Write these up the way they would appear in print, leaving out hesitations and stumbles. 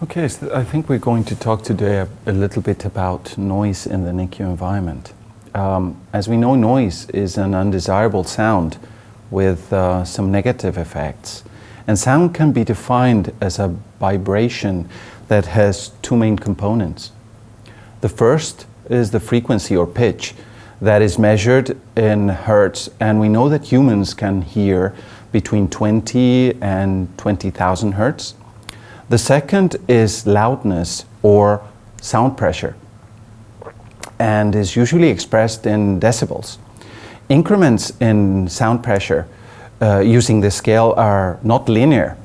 Okay, so I think we're going to talk today a little bit about noise in the NICU environment. As we know, noise is an undesirable sound with some negative effects. And sound can be defined as a vibration that has two main components. The first is the frequency or pitch that is measured in hertz, and we know that humans can hear between 20 and 20,000 hertz. The second is loudness or sound pressure, and is usually expressed in decibels. Increments in sound pressure using this scale are not linear,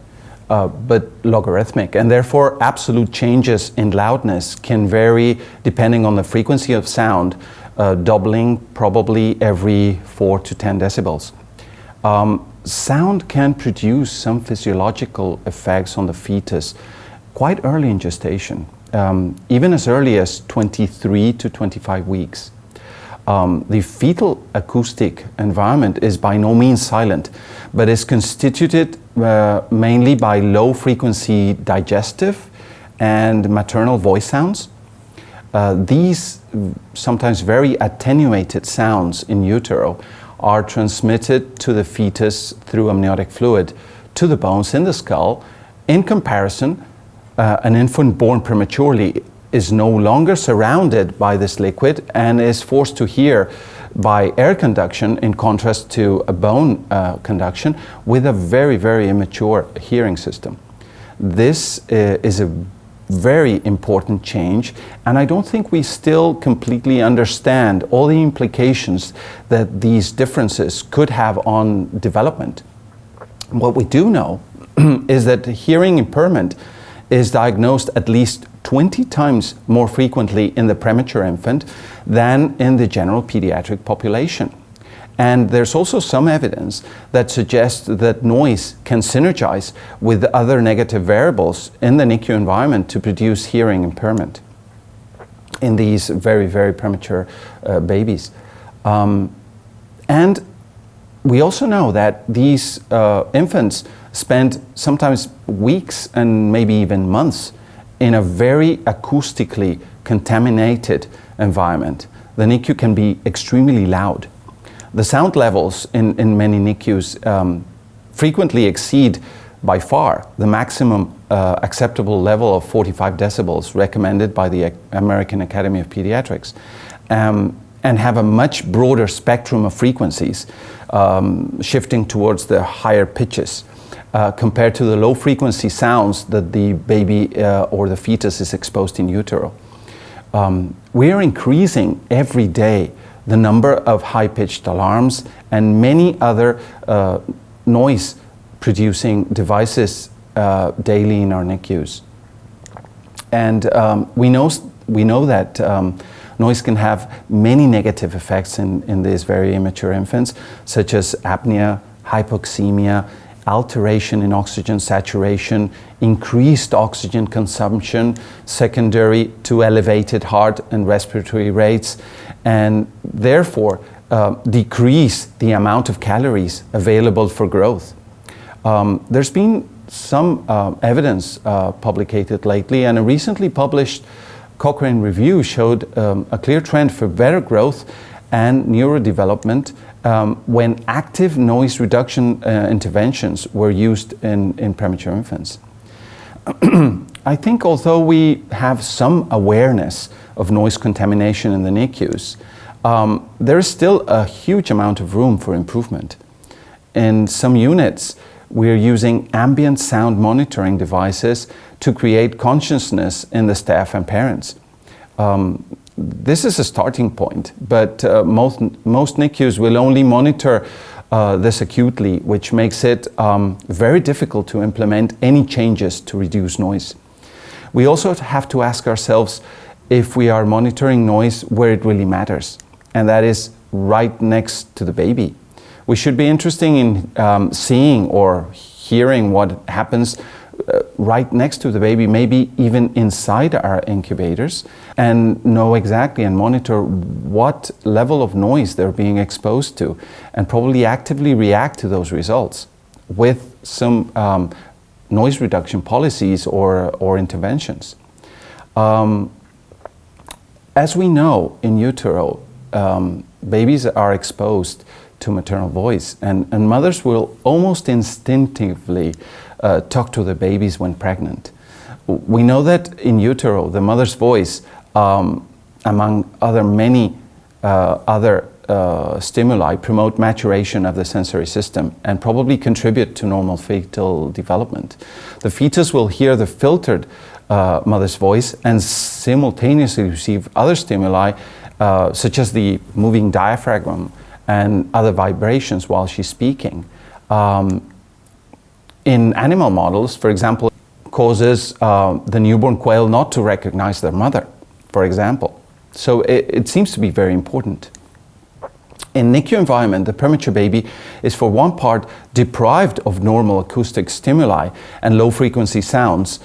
but logarithmic, and therefore absolute changes in loudness can vary depending on the frequency of sound, doubling probably every 4 to 10 decibels. Sound can produce some physiological effects on the fetus quite early in gestation, even as early as 23 to 25 weeks. The fetal acoustic environment is by no means silent, but is constituted mainly by low-frequency digestive and maternal voice sounds. These sometimes very attenuated sounds in utero are transmitted to the fetus through amniotic fluid to the bones in the skull. In comparison, an infant born prematurely is no longer surrounded by this liquid and is forced to hear by air conduction, in contrast to a bone conduction with a very, very immature hearing system. This is a very important change, and I don't think we still completely understand all the implications that these differences could have on development. What we do know is that hearing impairment is diagnosed at least 20 times more frequently in the premature infant than in the general pediatric population. And there's also some evidence that suggests that noise can synergize with other negative variables in the NICU environment to produce hearing impairment in these very, very premature babies. And we also know that these infants spend sometimes weeks and maybe even months in a very acoustically contaminated environment. The NICU can be extremely loud. The sound levels in many NICUs frequently exceed by far the maximum acceptable level of 45 decibels recommended by the American Academy of Pediatrics, and have a much broader spectrum of frequencies, shifting towards the higher pitches compared to the low frequency sounds that the baby or the fetus is exposed in utero. We are increasing every day the number of high-pitched alarms and many other noise-producing devices daily in our NICUs. And we know that noise can have many negative effects in these very immature infants, such as apnea, hypoxemia, alteration in oxygen saturation, increased oxygen consumption secondary to elevated heart and respiratory rates, and therefore decrease the amount of calories available for growth. There's been some evidence publicated lately, and a recently published Cochrane review showed a clear trend for better growth and neurodevelopment when active noise reduction interventions were used in premature infants. I think although we have some awareness of noise contamination in the NICUs, there is still a huge amount of room for improvement. In some units, we're using ambient sound monitoring devices to create consciousness in the staff and parents. This is a starting point, but most NICUs will only monitor this acutely, which makes it very difficult to implement any changes to reduce noise. We also have to ask ourselves if we are monitoring noise where it really matters, and that is right next to the baby. We should be interested in seeing or hearing what happens right next to the baby, maybe even inside our incubators, and know exactly and monitor what level of noise they're being exposed to, and probably actively react to those results with some noise reduction policies or interventions. As we know, in utero, babies are exposed to maternal voice, and mothers will almost instinctively talk to the babies when pregnant. We know that in utero, the mother's voice, among many other stimuli, promote maturation of the sensory system and probably contribute to normal fetal development. The fetus will hear the filtered mother's voice and simultaneously receive other stimuli, such as the moving diaphragm and other vibrations while she's speaking. In animal models, for example, causes the newborn quail not to recognize their mother, for example. So it seems to be very important. In NICU environment, the premature baby is for one part deprived of normal acoustic stimuli and low-frequency sounds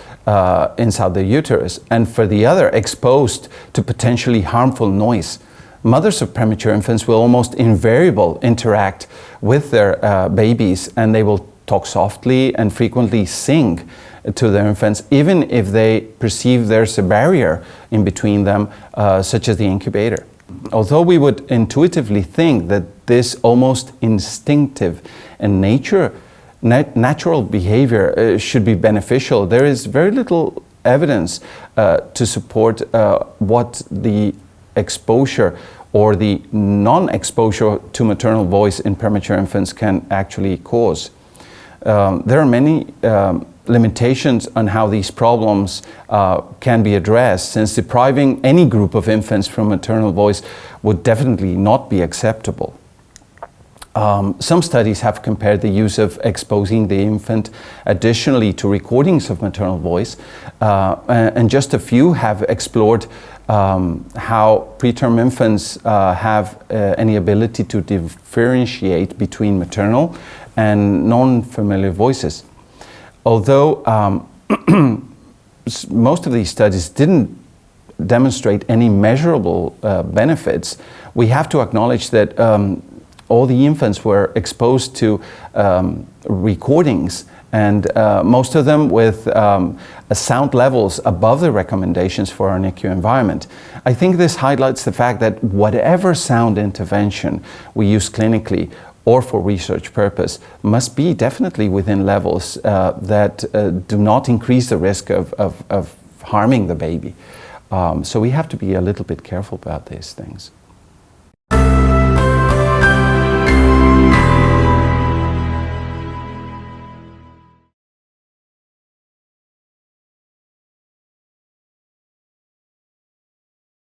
inside the uterus, and for the other, exposed to potentially harmful noise. Mothers of premature infants will almost invariably interact with their babies, and they will talk softly and frequently sing to their infants, even if they perceive there's a barrier in between them, such as the incubator. Although we would intuitively think that this almost instinctive and natural behavior should be beneficial, there is very little evidence to support what the exposure or the non-exposure to maternal voice in premature infants can actually cause. There are many limitations on how these problems can be addressed, since depriving any group of infants from maternal voice would definitely not be acceptable. Some studies have compared the use of exposing the infant additionally to recordings of maternal voice, and just a few have explored how preterm infants have any ability to differentiate between maternal and non-familiar voices. Although most of these studies didn't demonstrate any measurable benefits, we have to acknowledge that all the infants were exposed to recordings, and most of them with sound levels above the recommendations for our NICU environment. I think this highlights the fact that whatever sound intervention we use clinically or for research purpose must be definitely within levels that do not increase the risk of harming the baby. So we have to be a little bit careful about these things.